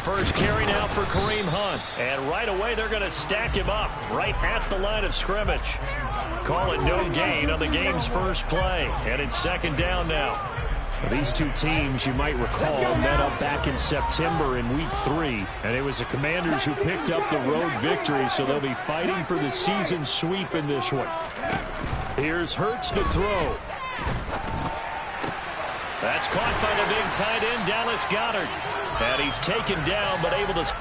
first carry now for Kareem Hunt. And right away, they're going to stack him up right at the line of scrimmage. Call it no gain on the game's first play. And it's second down now. These two teams, you might recall, met up back in September in Week 3. And it was the Commanders who picked up the road victory, so they'll be fighting for the season sweep in this one. Here's Hurts to throw. That's caught by the big tight end, Dallas Goedert. And he's taken down, but able to...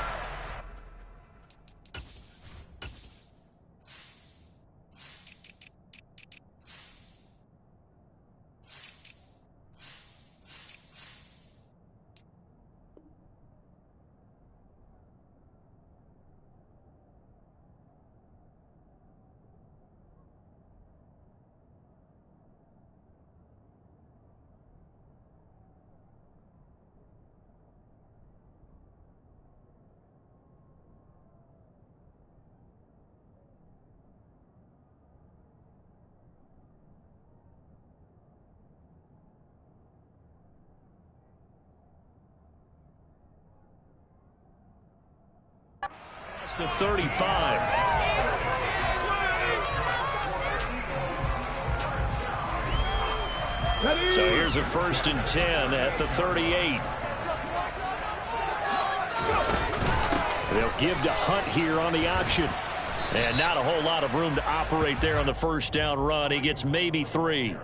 the 35. So here's a 1st and 10 at the 38. They'll give to Hunt here on the option. And not a whole lot of room to operate there on the first down run. He gets maybe 3.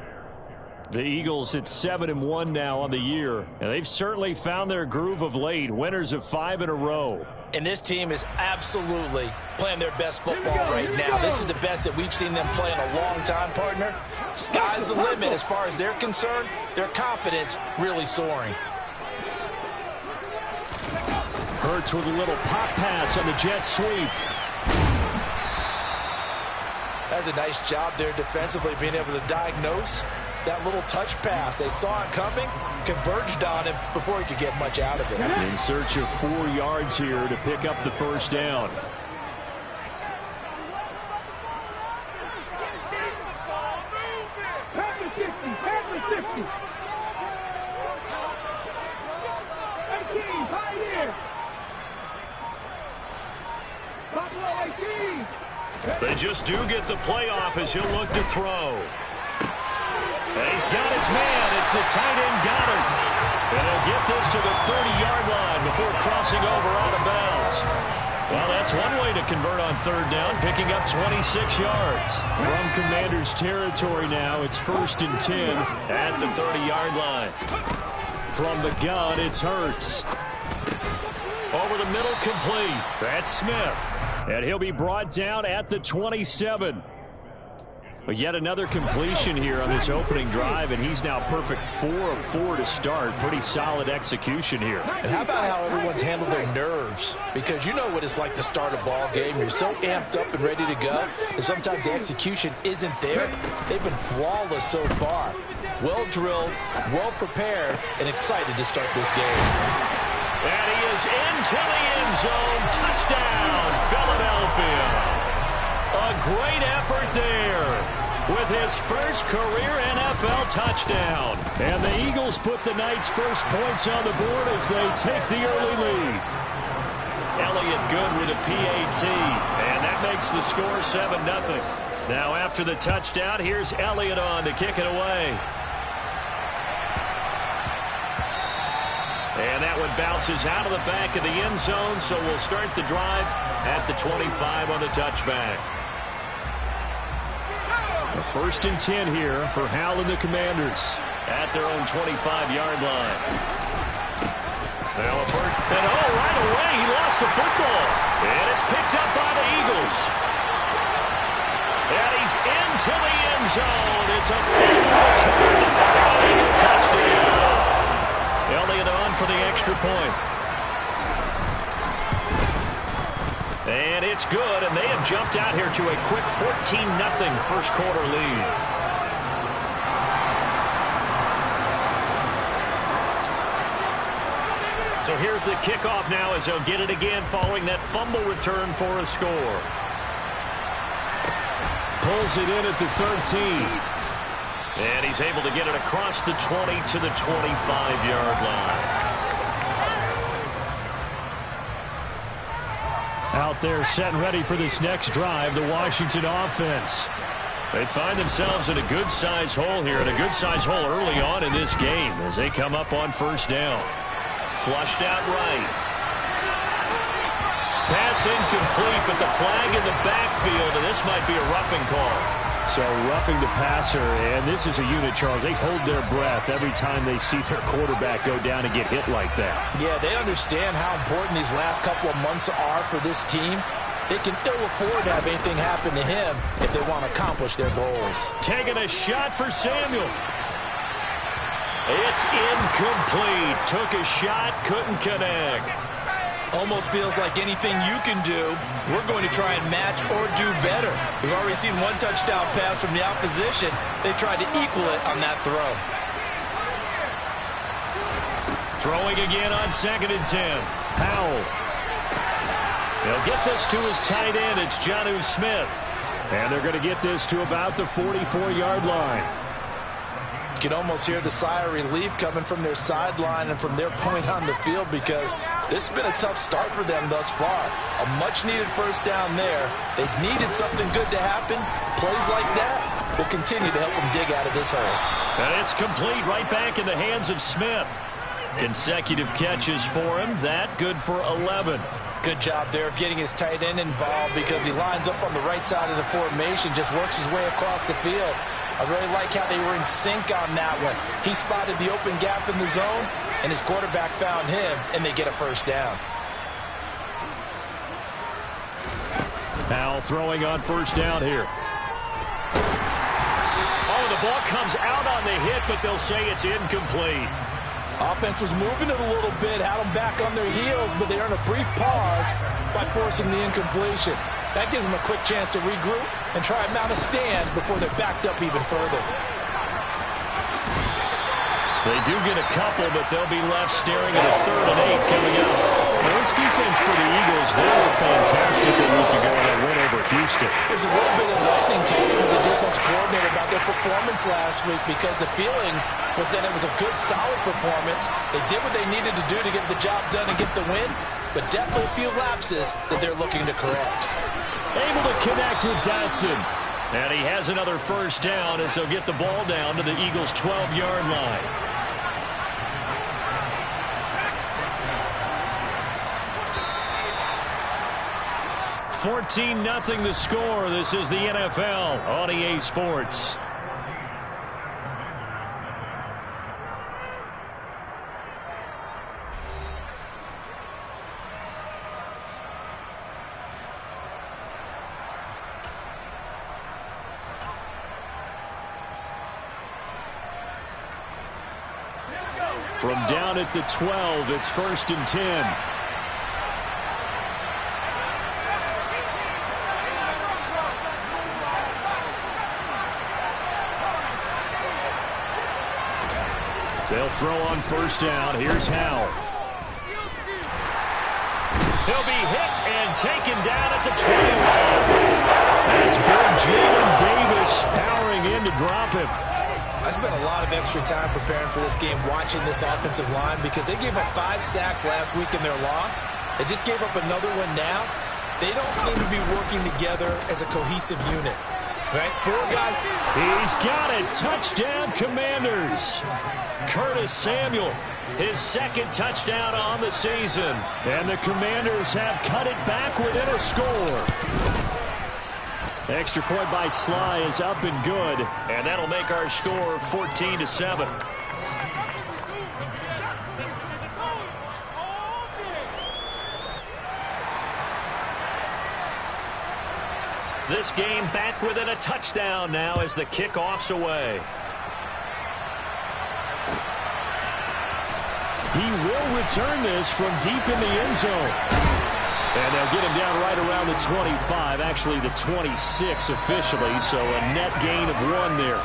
The Eagles at 7-1 now on the year. And they've certainly found their groove of late. Winners of 5 in a row. And this team is absolutely playing their best football right now. This is the best that we've seen them play in a long time, partner. Sky's the limit as far as they're concerned. Their confidence really soaring. Hurts with a little pop pass on the jet sweep. That's a nice job there defensively, being able to diagnose that little touch pass. They saw it coming, converged on him before he could get much out of it. In search of 4 yards here to pick up the first down. They just do get the playoff as he'll look to throw. And he's got his man. It's the tight end Goedert. And he'll get this to the 30-yard line before crossing over out of bounds. Well, that's one way to convert on 3rd down, picking up 26 yards. From Commanders territory now, it's 1st and 10 at the 30-yard line. From the gun, it's Hurts. Over the middle, complete. That's Smith. And he'll be brought down at the 27. But yet another completion here on this opening drive, and he's now perfect 4 of 4 to start. Pretty solid execution here. And how about how everyone's handled their nerves? Because you know what it's like to start a ball game. You're so amped up and ready to go, and sometimes the execution isn't there. They've been flawless so far. Well drilled, well prepared, and excited to start this game. And he is into the end zone. Touchdown, Philadelphia. A great effort there with his first career NFL touchdown. And the Eagles put the Knights' first points on the board as they take the early lead. Elliott good with a PAT, and that makes the score 7-0. Now after the touchdown, here's Elliott on to kick it away. And that one bounces out of the back of the end zone, so we'll start the drive at the 25 on the touchback. A 1st and 10 here for Hal and the Commanders at their own 25-yard line. And right away, he lost the football. And it's picked up by the Eagles. And he's into the end zone. It's a fumble return. Eagle touchdown. Elliott on for the extra point. And it's good, and they have jumped out here to a quick 14-0 first quarter lead. So here's the kickoff now as they'll get it again following that fumble return for a score. Pulls it in at the 13. And he's able to get it across the 20 to the 25-yard line. out there setting ready for this next drive, the Washington offense. They find themselves in a good-sized hole here, and a good-sized hole early on in this game as they come up on first down. Flushed out right. Pass incomplete, but the flag in the backfield, and this might be a roughing call. So roughing the passer, and this is a unit, Charles. They hold their breath every time they see their quarterback go down and get hit like that. Yeah, they understand how important these last couple of months are for this team. They can ill afford to have anything happen to him if they want to accomplish their goals. Taking a shot for Samuel. It's incomplete. Took a shot, couldn't connect. Almost feels like anything you can do, we're going to try and match or do better. We've already seen one touchdown pass from the opposition. They tried to equal it on that throw. Throwing again on 2nd and 10. Powell. They'll get this to his tight end. It's Jonnu Smith. And they're going to get this to about the 44-yard line. You can almost hear the sigh of relief coming from their sideline and from their point on the field, because this has been a tough start for them thus far. A much-needed first down there. They've needed something good to happen. Plays like that will continue to help them dig out of this hole. And it's complete right back in the hands of Smith. Consecutive catches for him. That good for 11. Good job there of getting his tight end involved, because he lines up on the right side of the formation, just works his way across the field. I really like how they were in sync on that one. He spotted the open gap in the zone, and his quarterback found him, and they get a first down. Powell throwing on first down here. Oh, the ball comes out on the hit, but they'll say it's incomplete. Offense was moving it a little bit, had them back on their heels, but they earned a brief pause by forcing the incompletion. That gives them a quick chance to regroup and try and mount a stand before they're backed up even further. They do get a couple, but they'll be left staring at a 3rd and 8 coming up. Well, this defense for the Eagles, they were fantastic a week ago in that win over Houston. There's a little bit of lightning talking with the defense coordinator about their performance last week, because the feeling was that it was a good, solid performance. They did what they needed to do to get the job done and get the win, but definitely a few lapses that they're looking to correct. Able to connect with Dotson. And he has another first down as they'll get the ball down to the Eagles' 12-yard line. $14-0 the score. This is the NFL on EA Sports. From down at the 12, it's 1st and 10. They'll throw on first down. Here's Howell. He'll be hit and taken down at the 21. That's big Jalen Davis powering in to drop him. I spent a lot of extra time preparing for this game, watching this offensive line, because they gave up 5 sacks last week in their loss. They just gave up another one now. They don't seem to be working together as a cohesive unit. Right? 4 guys. He's got it. Touchdown, Commanders. Curtis Samuel, his 2nd touchdown on the season. And the Commanders have cut it back within a score. Extra point by Sly is up and good. And that'll make our score 14-7. This game back within a touchdown now as the kickoff's away. He will return this from deep in the end zone. And they'll get him down right around the 25, actually the 26 officially, so a net gain of 1 there.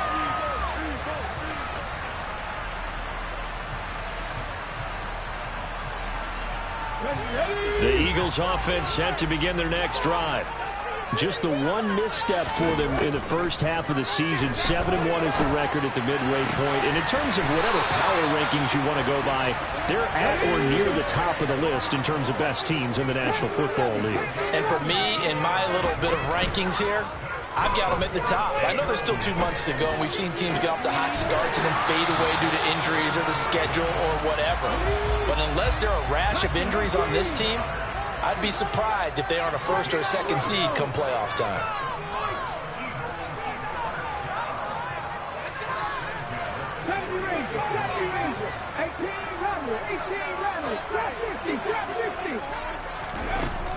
The Eagles offense set to begin their next drive. Just the one misstep for them in the first half of the season. 7-1 is the record at the midway point. And in terms of whatever power rankings you want to go by, they're at or near the top of the list in terms of best teams in the National Football League. And for me, in my little bit of rankings here, I've got them at the top. I know there's still 2 months to go, and we've seen teams get off to hot starts and then fade away due to injuries or the schedule or whatever. But unless there are a rash of injuries on this team, I'd be surprised if they aren't a first or a second seed come playoff time.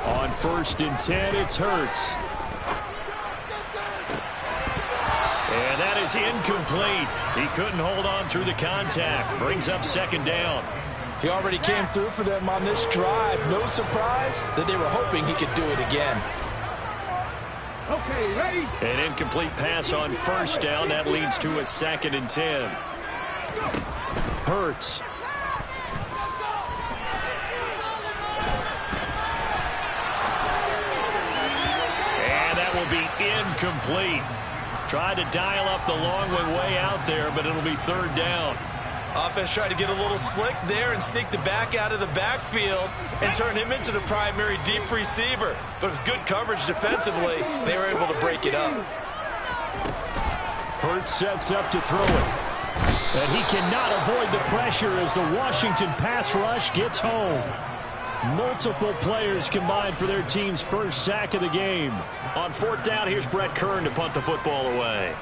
On 1st and 10, it's Hurts. And that is incomplete. He couldn't hold on through the contact. Brings up 2nd down. He already came through for them on this drive. No surprise that they were hoping he could do it again. Okay, ready? An incomplete pass on 1st down. That leads to a 2nd and 10. Hurts. And that will be incomplete. Tried to dial up the long one way out there, but it'll be 3rd down. Offense tried to get a little slick there and sneak the back out of the backfield and turn him into the primary deep receiver. But it was good coverage defensively. They were able to break it up. Hurts sets up to throw it. And he cannot avoid the pressure as the Washington pass rush gets home. Multiple players combined for their team's first sack of the game. On 4th down, here's Brett Kern to punt the football away.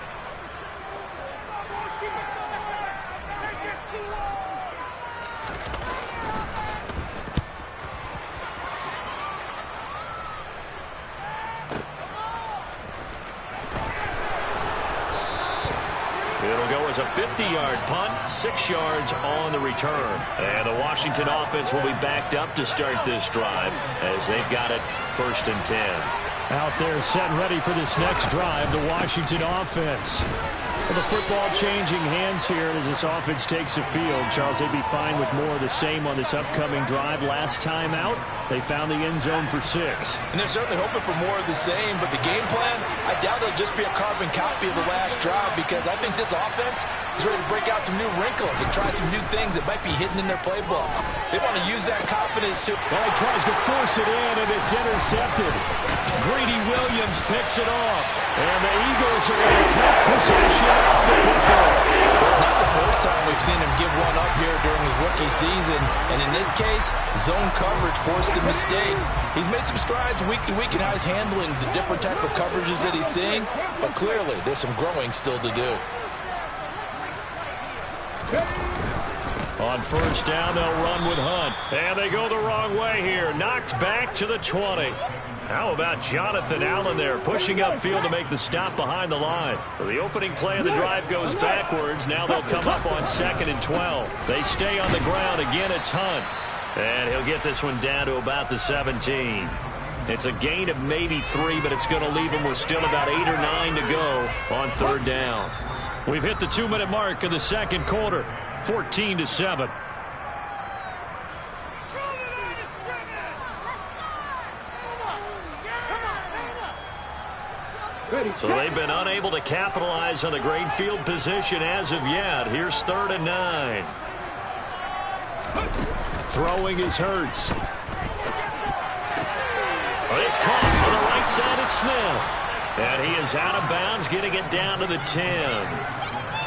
It'll go as a 50-yard punt, 6 yards on the return. And the Washington offense will be backed up to start this drive as they've got it 1st and 10. Out there set ready for this next drive, the Washington offense. Well, the football changing hands here as this offense takes the field. Charles, they'd be fine with more of the same on this upcoming drive. Last time out, they found the end zone for 6. And they're certainly hoping for more of the same, but the game plan, I doubt it'll just be a carbon copy of the last drive because I think this offense is ready to break out some new wrinkles and try some new things that might be hidden in their playbook. They want to use that confidence to... Well, he tries to force it in, and it's intercepted. Greedy Williams picks it off, and the Eagles are going to take possession of the football. It's not the first time we've seen him give one up here during his rookie season, and in this case, zone coverage forced the mistake. He's made some strides week to week in how he's handling the different type of coverages that he's seeing, but clearly there's some growing still to do. On 1st down, they'll run with Hunt. And they go the wrong way here. Knocked back to the 20. How about Jonathan Allen there, pushing upfield to make the stop behind the line. So the opening play of the drive goes backwards. Now they'll come up on 2nd and 12. They stay on the ground. Again, it's Hunt. And he'll get this one down to about the 17. It's a gain of maybe 3, but it's going to leave him with still about 8 or 9 to go on 3rd down. We've hit the 2-minute mark of the 2nd quarter. 14-7. So they've been unable to capitalize on the great field position as of yet. Here's 3rd and 9. Throwing is Hurts. But it's caught on the right side at Smith. And he is out of bounds, getting it down to the 10.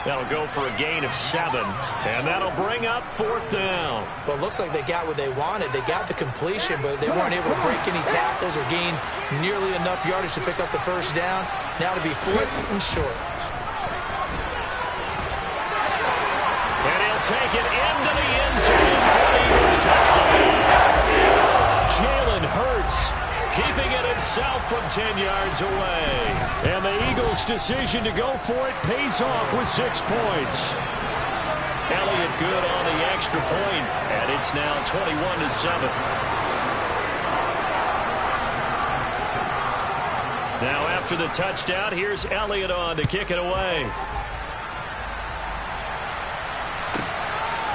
That'll go for a gain of 7, and that'll bring up 4th down. Well, it looks like they got what they wanted. They got the completion, but they weren't able to break any tackles or gain nearly enough yardage to pick up the 1st down. Now to be 4th and short. And he'll take it into the end zone for the Eagles touchdown. Jalen Hurts keeping it himself from 10 yards away. And the Eagles' decision to go for it pays off with 6 points. Elliott good on the extra point, and it's now 21-7. Now after the touchdown, here's Elliott on to kick it away.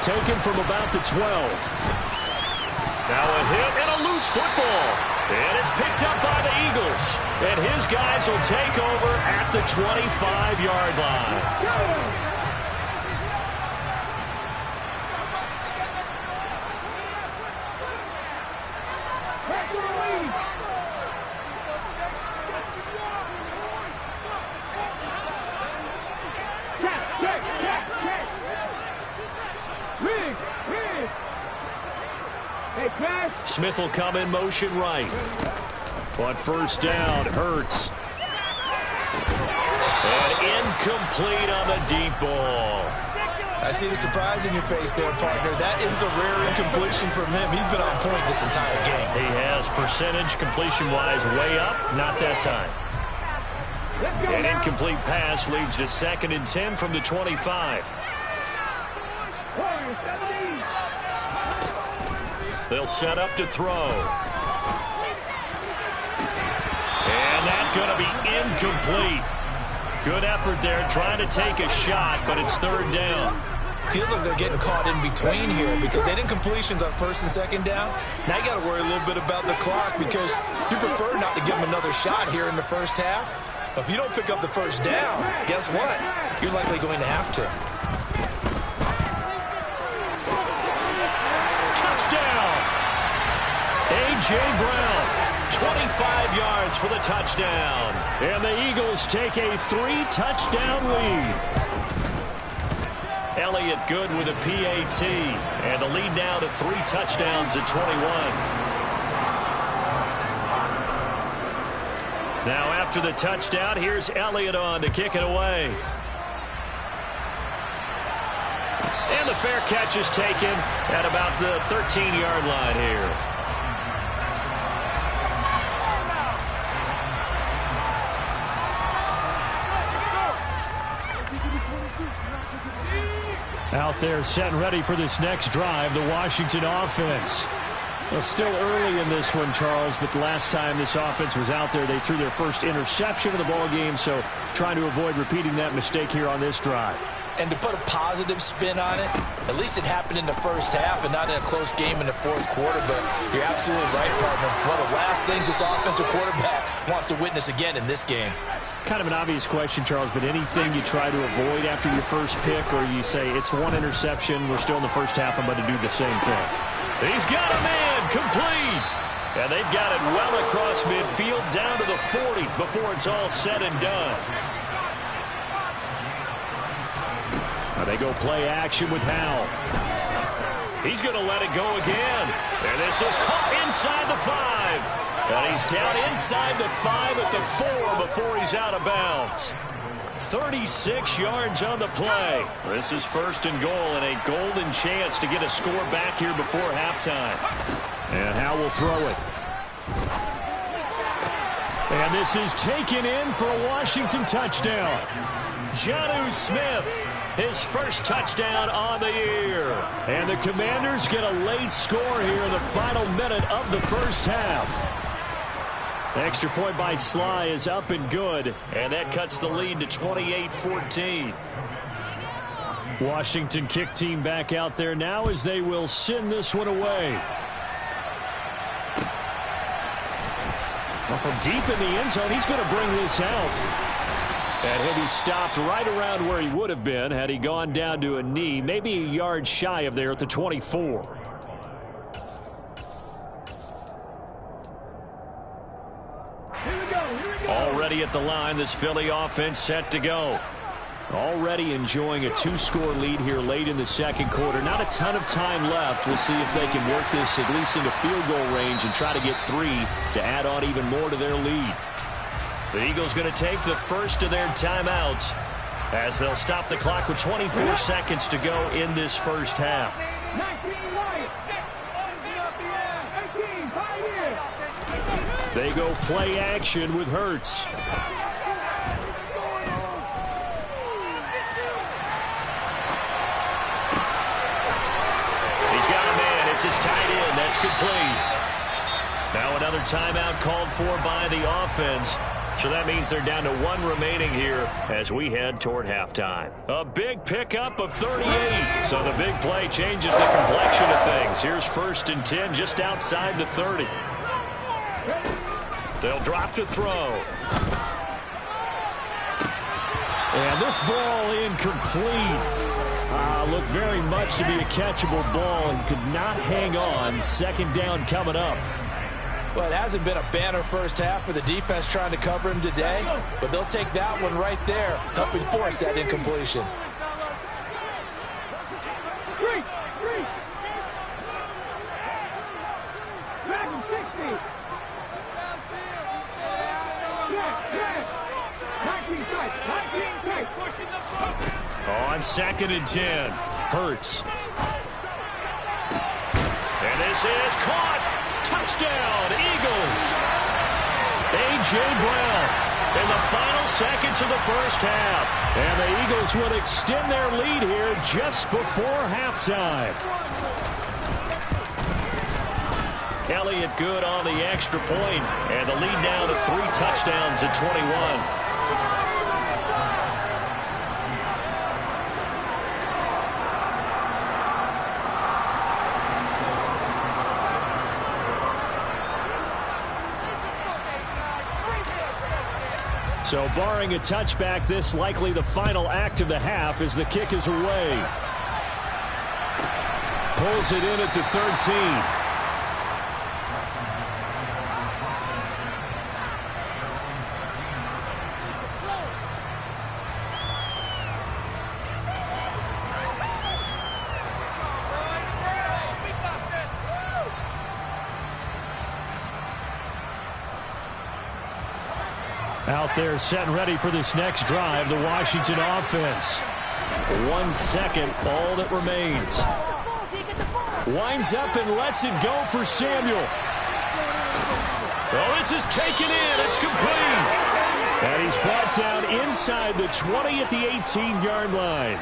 Taken from about the 12. Now a hit and a loose football. And it's picked up by the Eagles. And his guys will take over at the 25-yard line. Smith will come in motion right. On first down, Hurts. And incomplete on the deep ball. I see the surprise in your face there, partner. That is a rare incompletion from him. He's been on point this entire game. He has percentage completion-wise way up, not that time. An incomplete pass leads to 2nd and 10 from the 25. They'll set up to throw. And that's going to be incomplete. Good effort there, trying to take a shot, but it's 3rd down. Feels like they're getting caught in between here because they did incompletions on 1st and 2nd down. Now you got to worry a little bit about the clock because you prefer not to give them another shot here in the first half. But if you don't pick up the 1st down, guess what? You're likely going to have to. Touchdown! A.J. Brown, 25 yards for the touchdown. And the Eagles take a 3-touchdown lead. Elliott good with a PAT. And the lead now to 3 touchdowns at 21. Now after the touchdown, here's Elliott on to kick it away. And the fair catch is taken at about the 13-yard line here. Out there set and ready for this next drive, the Washington offense. Well, still early in this one, Charles, but the last time this offense was out there, they threw their first interception of the ball game, so trying to avoid repeating that mistake here on this drive. And to put a positive spin on it, at least it happened in the first half and not in a close game in the 4th quarter, but you're absolutely right, partner. One of the last things this offensive quarterback wants to witness again in this game. Kind of an obvious question, Charles, but anything you try to avoid after your first pick, or you say it's 1 interception, we're still in the first half, I'm going to do the same thing. He's got a man, complete. And they've got it well across midfield down to the 40 before it's all said and done. Now they go play action with Howell. He's going to let it go again. And this is caught inside the 5. And he's down inside the 5 at the 4 before he's out of bounds. 36 yards on the play. This is 1st and goal and a golden chance to get a score back here before halftime. And Howell will throw it. And this is taken in for a Washington touchdown. Jonnu Smith, his first touchdown on the year. And the Commanders get a late score here in the final minute of the first half. Extra point by Sly is up and good, and that cuts the lead to 28-14. Washington kick team back out there now as they will send this one away. Well, from deep in the end zone, he's going to bring this out. And he'll be stopped right around where he would have been had he gone down to a knee, maybe a yard shy of there at the 24. Already at the line, this Philly offense set to go. Already enjoying a 2-score lead here late in the 2nd quarter. Not a ton of time left. We'll see if they can work this at least into field goal range and try to get 3 to add on even more to their lead. The Eagles going to take the first of their timeouts as they'll stop the clock with 24 seconds to go in this first half. They go play action with Hurts. He's got a man. It's his tight end. That's complete. Now another timeout called for by the offense. So that means they're down to 1 remaining here as we head toward halftime. A big pickup of 38. So the big play changes the complexion of things. Here's 1st and 10 just outside the 30. They'll drop to throw. And this ball incomplete. Looked very much to be a catchable ball and could not hang on. Second down coming up. Well, it hasn't been a banner first half for the defense trying to cover him today, but they'll take that one right there, helping force that incompletion. On 2nd and 10, Hurts. And this is caught. Touchdown, Eagles. A.J. Brown in the final seconds of the first half. And the Eagles will extend their lead here just before halftime. Elliott good on the extra point, and the lead now to 3 touchdowns at 21. So barring a touchback, this likely the final act of the half as the kick is away. Pulls it in at the 13. Out there set and ready for this next drive, the Washington offense. 1 second, all that remains. Winds up and lets it go for Samuel. Oh, this is taken in. It's complete. And he's brought down inside the 20 at the 18-yard line.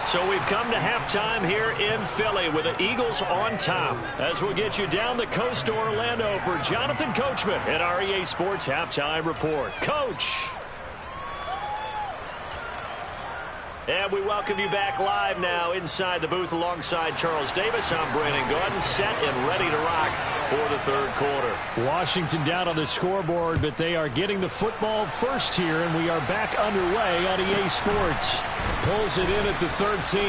So we've come to halftime here in Philly with the Eagles on top. As we'll get you down the coast to Orlando for Jonathan Coachman at our EA Sports Halftime Report. Coach. And we welcome you back live now inside the booth alongside Charles Davis. I'm Brandon Gaudin, set and ready to rock for the third quarter. Washington down on the scoreboard, but they are getting the football first here, and we are back underway on EA Sports. Pulls it in at the 13.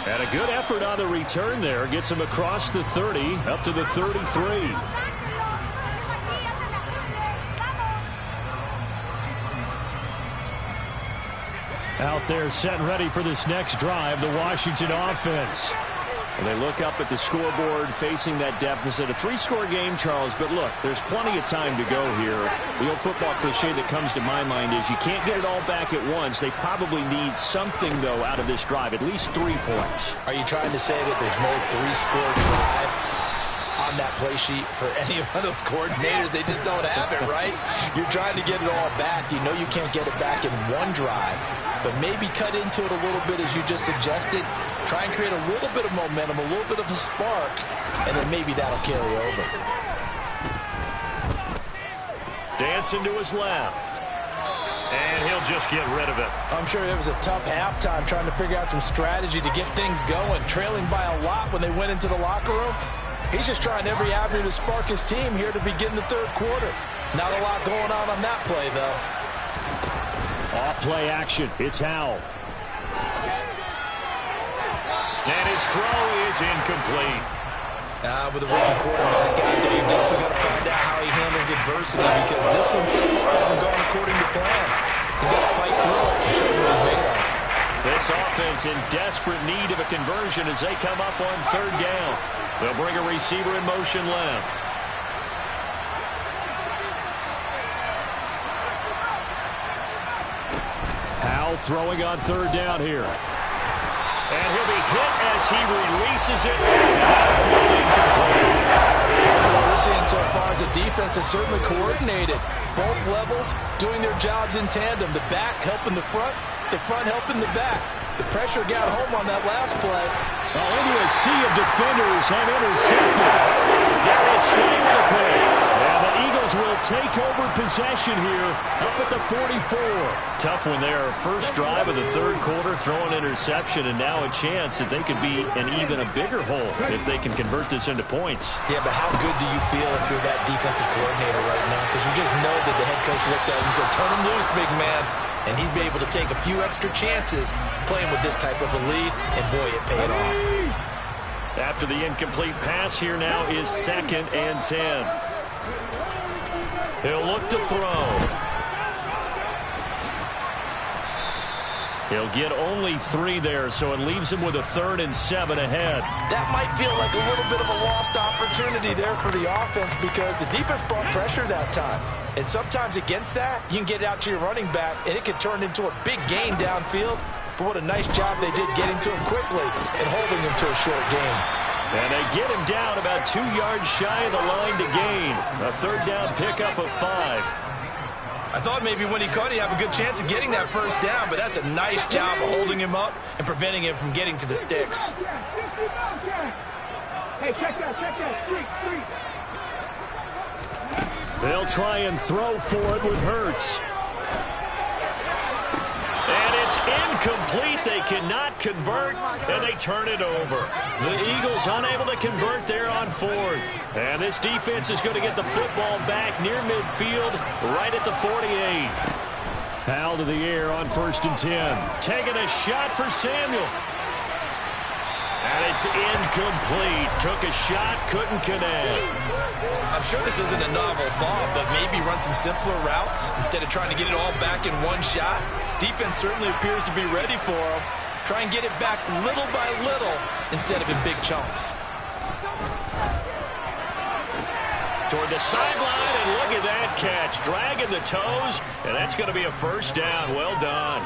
And a good effort on the return there. Gets him across the 30, up to the 33. Out there set and ready for this next drive, the Washington offense. And they look up at the scoreboard facing that deficit. A 3-score game, Charles, but look, there's plenty of time to go here. The old football cliche that comes to my mind is you can't get it all back at once. They probably need something, though, out of this drive, at least 3 points. Are you trying to say that there's no 3-score drive on that play sheet for any of those coordinators? They just don't have it, right? You're trying to get it all back. You know you can't get it back in one drive, but maybe cut into it a little bit as you just suggested. Try and create a little bit of momentum, a little bit of a spark, and then maybe that'll carry over. Dancing to his left. And he'll just get rid of it. I'm sure it was a tough halftime trying to figure out some strategy to get things going. Trailing by a lot when they went into the locker room. He's just trying every avenue to spark his team here to begin the third quarter. Not a lot going on that play, though. Off play action. It's Howell. And his throw is incomplete. With a rookie quarterback out there, you're definitely going to find out how he handles adversity, because this one so far hasn't gone according to plan. He's got to fight through it and show what he's made of. This offense in desperate need of a conversion as they come up on third down. They'll bring a receiver in motion left. Howell throwing on third down here. And he'll be hit as he releases it. What we're seeing so far is a defense that's certainly coordinated. Both levels doing their jobs in tandem. The back helping the front helping the back. The pressure got home on that last play. Oh, into a sea of defenders and intercepted. Darius Slay with a pick. And the Eagles will take over possession here up at the 44. Tough one there. First drive of the third quarter, throw an interception, and now a chance that they could be in even a bigger hole if they can convert this into points. Yeah, but how good do you feel if you're that defensive coordinator right now? Because you just know that the head coach looked at him and said, turn him loose, big man. And he'd be able to take a few extra chances playing with this type of a lead, and boy, it paid off. After the incomplete pass, here now is 2nd and 10. He'll look to throw. He'll get only 3 there, so it leaves him with a 3rd and 7 ahead. That might feel like a little bit of a lost opportunity there for the offense because the defense brought pressure that time. And sometimes against that, you can get it out to your running back, and it can turn into a big gain downfield. But what a nice job they did getting to him quickly and holding him to a short gain. And they get him down about 2 yards shy of the line to gain. A 3rd down pickup of 5. I thought maybe when he caught it, he'd have a good chance of getting that first down, but that's a nice job of holding him up and preventing him from getting to the sticks. Hey, check that. Street. They'll try and throw for it with Hurts. And it's incomplete. They cannot convert, and they turn it over. The Eagles unable to convert there on 4th. And this defense is going to get the football back near midfield, right at the 48. Foul to the air on 1st and 10. Taking a shot for Samuel. And it's incomplete. Took a shot, couldn't connect. I'm sure this isn't a novel thought, but maybe run some simpler routes instead of trying to get it all back in one shot. Defense certainly appears to be ready for him. Try and get it back little by little instead of in big chunks. Toward the sideline, and look at that catch. Dragging the toes, and that's going to be a 1st down. Well done.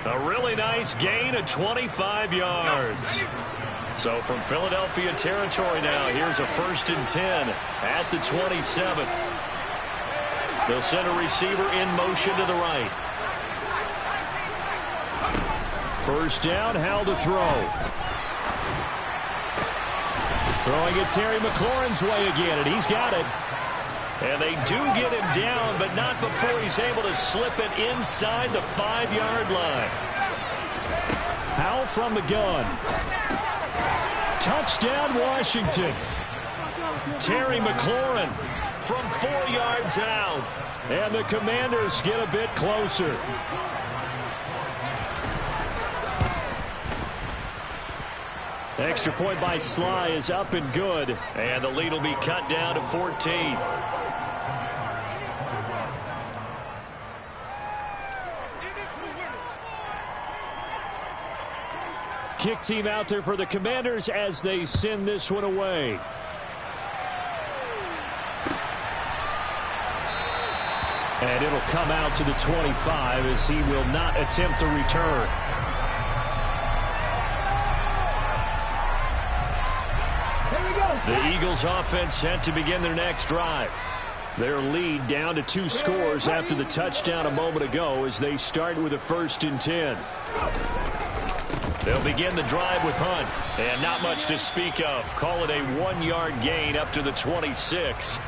A really nice gain of 25 yards. So from Philadelphia territory now, here's a 1st and 10 at the 27. They'll send a receiver in motion to the right. 1st down, Hal to throw. Throwing it Terry McLaurin's way again, and he's got it. And they do get him down, but not before he's able to slip it inside the 5-yard line. Hal from the gun. Touchdown, Washington. Terry McLaurin from 4 yards out. And the Commanders get a bit closer. Extra point by Sly is up and good. And the lead will be cut down to 14. Kick team out there for the Commanders as they send this one away. And it'll come out to the 25 as he will not attempt to return. The Eagles offense set to begin their next drive. Their lead down to 2 scores after the touchdown a moment ago as they start with a 1st and 10. They'll begin the drive with Hunt. And not much to speak of. Call it a 1-yard gain up to the 26.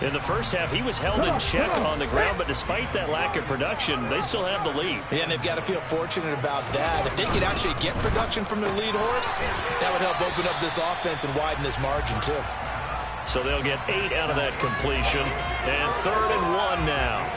In the first half, he was held in check on the ground, but despite that lack of production, they still have the lead. Yeah, and they've got to feel fortunate about that. If they could actually get production from their lead horse, that would help open up this offense and widen this margin, too. So they'll get 8 out of that completion. And 3rd and 1 now.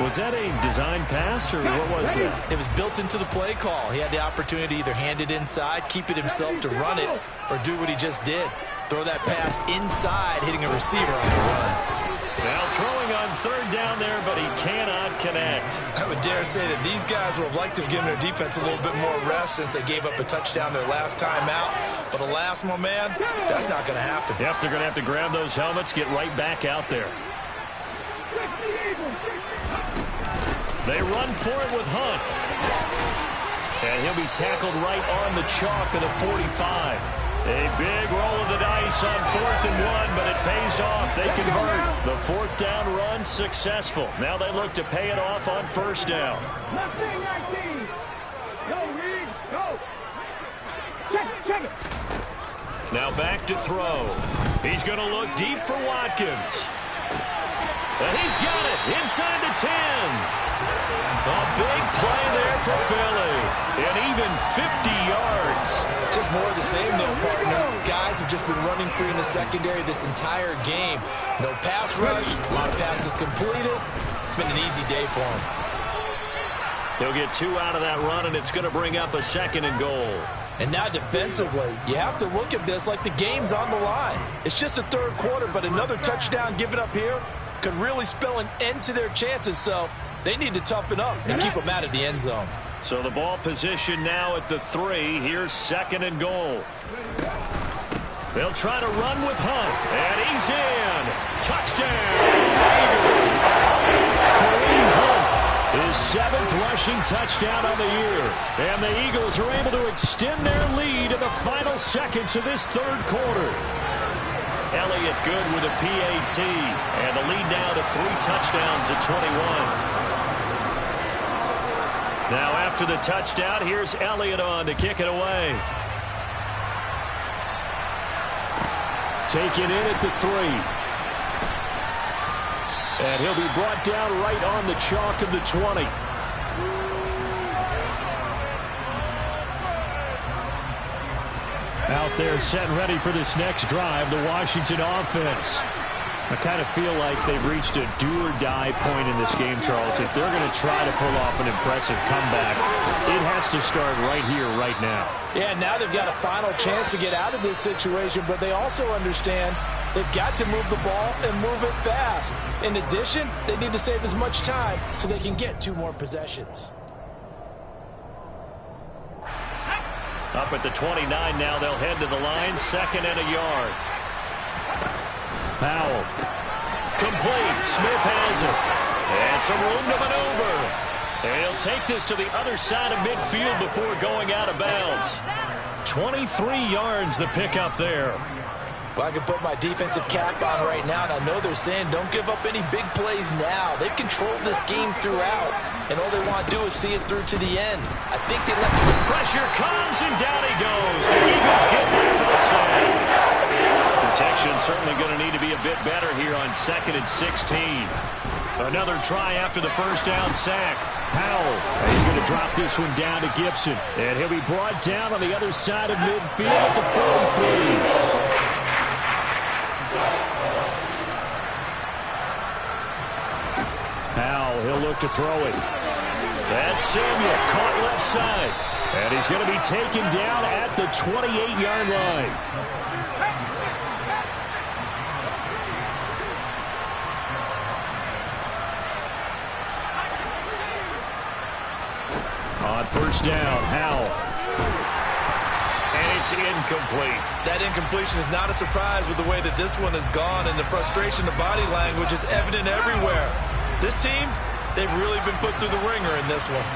Was that a design pass, or what was that? It was built into the play call. He had the opportunity to either hand it inside, keep it himself to run it, or do what he just did. Throw that pass inside, hitting a receiver on the run. Now throwing on 3rd down there, but he cannot connect. I would dare say that these guys would have liked to have given their defense a little bit more rest since they gave up a touchdown their last time out. But alas, my man, that's not going to happen. Yep, they're going to have to grab those helmets, get right back out there. They run for it with Hunt. And he'll be tackled right on the chalk of the 45. A big roll of the dice on 4th and 1, but it pays off. They convert. The 4th down run successful. Now they look to pay it off on 1st down. Go, Reed, go. Check it. Now back to throw. He's going to look deep for Watkins. And he's got it inside the 10. A big play there for Philly. And even 50 yards. Just more of the same, though, partner. Guys have just been running free in the secondary this entire game. No pass rush, a lot of passes completed. Been an easy day for him. He'll get 2 out of that run, and it's going to bring up a 2nd and goal. And now defensively, you have to look at this like the game's on the line. It's just the 3rd quarter, but another touchdown given up here could really spell an end to their chances. So they need to toughen up and keep them out of the end zone. So the ball position now at the 3. Here's 2nd and goal. They'll try to run with Hunt, and he's in. Touchdown, Eagles. Kareem Hunt, his 7th rushing touchdown on the year. And the Eagles are able to extend their lead in the final seconds of this 3rd quarter. Elliott good with a PAT, and the lead now to 3 touchdowns at 21. Now after the touchdown, here's Elliott on to kick it away. Taken in at the 3. And he'll be brought down right on the chalk of the 20. Out there set and ready for this next drive, the Washington offense. I kind of feel like they've reached a do-or-die point in this game, Charles. If they're going to try to pull off an impressive comeback, it has to start right here, right now. Yeah, now they've got a final chance to get out of this situation, but they also understand they've got to move the ball and move it fast. In addition, they need to save as much time so they can get 2 more possessions. Up at the 29 now, they'll head to the line, 2nd and a yard. Powell. Complete. Smith has it. And some room to maneuver. And he'll take this to the other side of midfield before going out of bounds. 23 yards the pickup there. Well, I can put my defensive cap on right now, and I know they're saying don't give up any big plays now. They've controlled this game throughout, and all they want to do is see it through to the end. I think they let the pressure comes, and down he goes. The Eagles get there for the sack. Protection certainly going to need to be a bit better here on 2nd and 16. Another try after the first down sack. Powell, and he's going to drop this one down to Gibson. And he'll be brought down on the other side of midfield at the 43. Powell, he'll look to throw it. That's Samuel, caught left side. And he's going to be taken down at the 28-yard line. On first down, Howell. And it's incomplete. That incompletion is not a surprise with the way that this one has gone, and the frustration, the body language is evident everywhere. This team, they've really been put through the ringer in this one.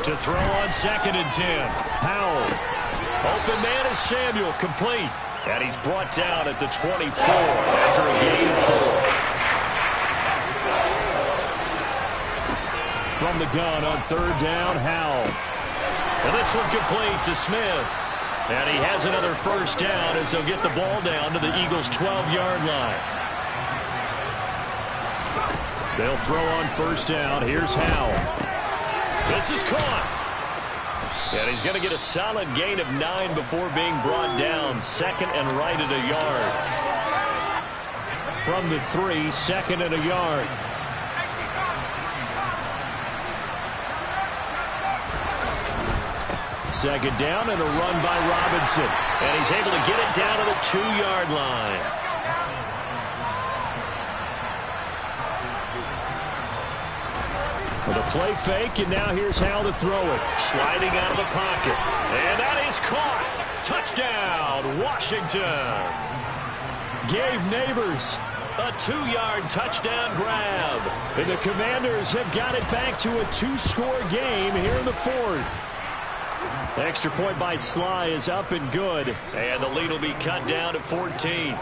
To throw on 2nd and 10. Powell. Open man is Samuel, complete. And he's brought down at the 24 after a gain of 4. From the gun on 3rd down, Howell. And this one complete to Smith. And he has another first down as they'll get the ball down to the Eagles' 12-yard line. They'll throw on first down. Here's Howell. This is caught. And he's going to get a solid gain of 9 before being brought down. 2nd and right at a yard. From the 3, 2nd and a yard. Second down and a run by Robinson. And he's able to get it down to the 2-yard line. With a play fake, and now here's how to throw it. Sliding out of the pocket. And that is caught. Touchdown, Washington. Gabe Neighbors, a 2-yard touchdown grab. And the Commanders have got it back to a 2-score game here in the 4th. Extra point by Sly is up and good. And the lead will be cut down to 14.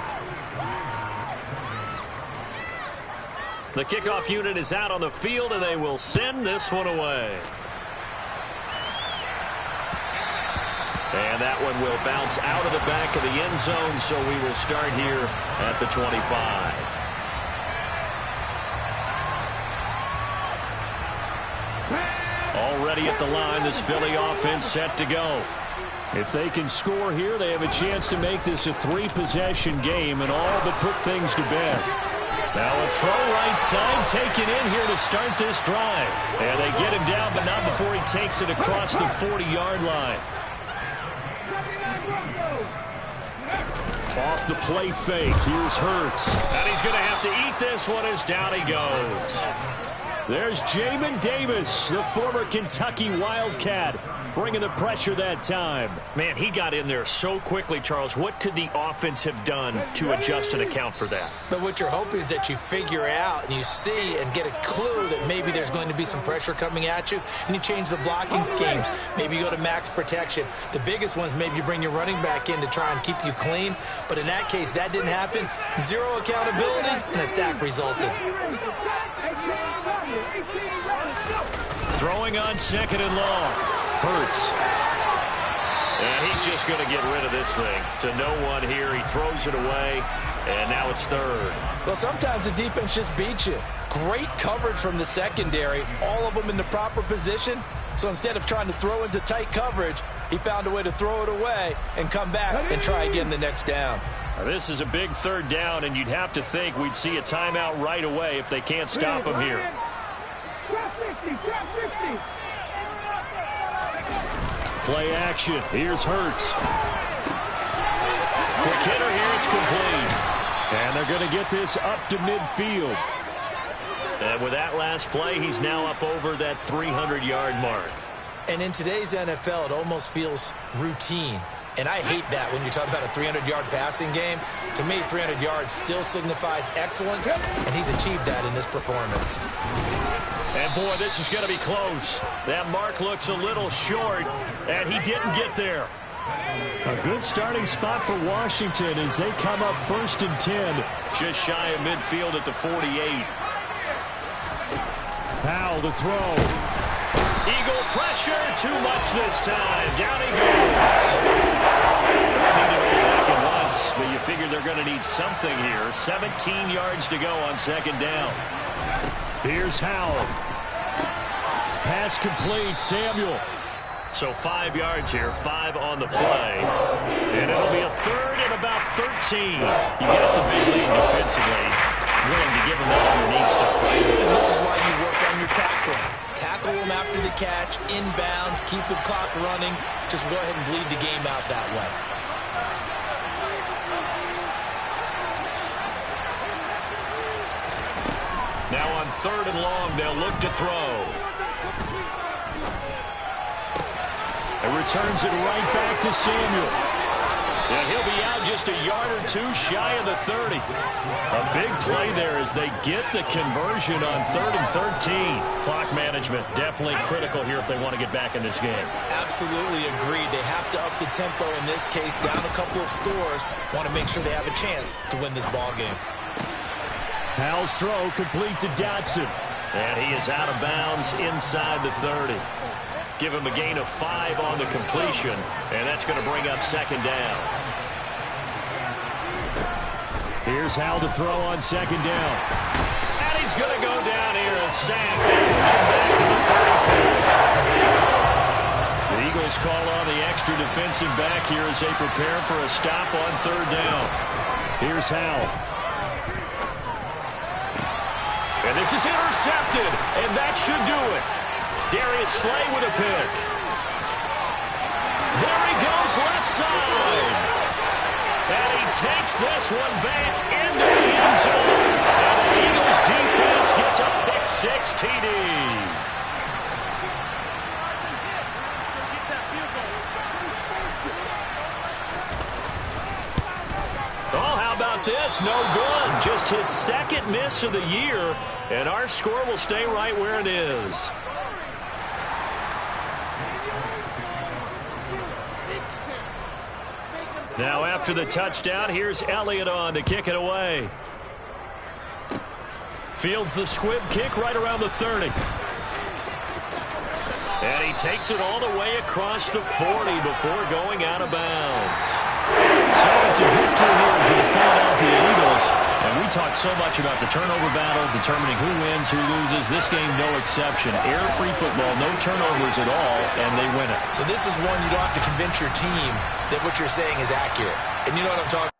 The kickoff unit is out on the field, and they will send this one away. And that one will bounce out of the back of the end zone, so we will start here at the 25. Already at the line, this Philly offense set to go. If they can score here, they have a chance to make this a 3-possession game and all but put things to bed. Now a throw right side taken in here to start this drive. And they get him down, but not before he takes it across the 40-yard line. Off the play fake, here's Hurts. And he's going to have to eat this one as down he goes. There's Jamin Davis, the former Kentucky Wildcat, bringing the pressure that time. Man, he got in there so quickly, Charles. What could the offense have done to adjust and account for that? But what you're hoping is that you figure out and you see and get a clue that maybe there's going to be some pressure coming at you, and you change the blocking schemes. Maybe you go to max protection. The biggest one is maybe you bring your running back in to try and keep you clean. But in that case, that didn't happen. Zero accountability, and a sack resulted. Throwing on second and long. Hurts. And he's just going to get rid of this thing. To no one here. He throws it away. And now it's third. Well, sometimes the defense just beats you. Great coverage from the secondary. All of them in the proper position. So instead of trying to throw into tight coverage, he found a way to throw it away and come back and try again the next down. Now, this is a big third down, and you'd have to think we'd see a timeout right away if they can't stop him here. Play action. Here's Hurts. Quick hitter here. It's complete. And they're going to get this up to midfield. And with that last play, he's now up over that 300-yard mark. And in today's NFL, it almost feels routine. And I hate that when you're talking about a 300-yard passing game. To me, 300 yards still signifies excellence, and he's achieved that in this performance. And, boy, this is going to be close. That mark looks a little short, and he didn't get there. A good starting spot for Washington as they come up 1st and 10. Just shy of midfield at the 48. Powell to throw. Eagle pressure, too much this time. Down he goes. They need to go back at once, but you figure they're going to need something here. 17 yards to go on second down. Here's Howell. Pass complete, Samuel. So 5 yards here, 5 on the play. And it'll be a third and about 13. You get the big lead defensively. Willing to give them that underneath stuff, right? And this is why you work on your tackling. Tackle them after the catch, inbounds, keep the clock running. Just go ahead and bleed the game out that way. Now on third and long, they'll look to throw. It returns it right back to Samuel. And he'll be out just a yard or two shy of the 30. A big play there as they get the conversion on 3rd and 13. Clock management definitely critical here if they want to get back in this game. Absolutely agreed. They have to up the tempo in this case, down a couple of scores. Want to make sure they have a chance to win this ball game. Powell's throw complete to Dotson. And he is out of bounds inside the 30. Give him a gain of 5 on the completion, and that's going to bring up second down. Here's Howell to throw on second down. And he's going to go down here, a sack. Back to the 35. The Eagles call on the extra defensive back here as they prepare for a stop on third down. Here's Howell. And this is intercepted, and that should do it. Darius Slay with a pick. There he goes left side. And he takes this one back into the end zone. And the Eagles defense gets a pick-6 TD. Oh, how about this? No good. Just his second miss of the year. And our score will stay right where it is. Now after the touchdown, here's Elliott on to kick it away. Fields the squib kick right around the 30. And he takes it all the way across the 40 before going out of bounds. So it's a victory here for the Philadelphia Eagles. And we talk so much about the turnover battle, determining who wins, who loses. This game, no exception. Error-free football, no turnovers at all, and they win it. So this is one you don't have to convince your team that what you're saying is accurate. And you know what I'm talking about.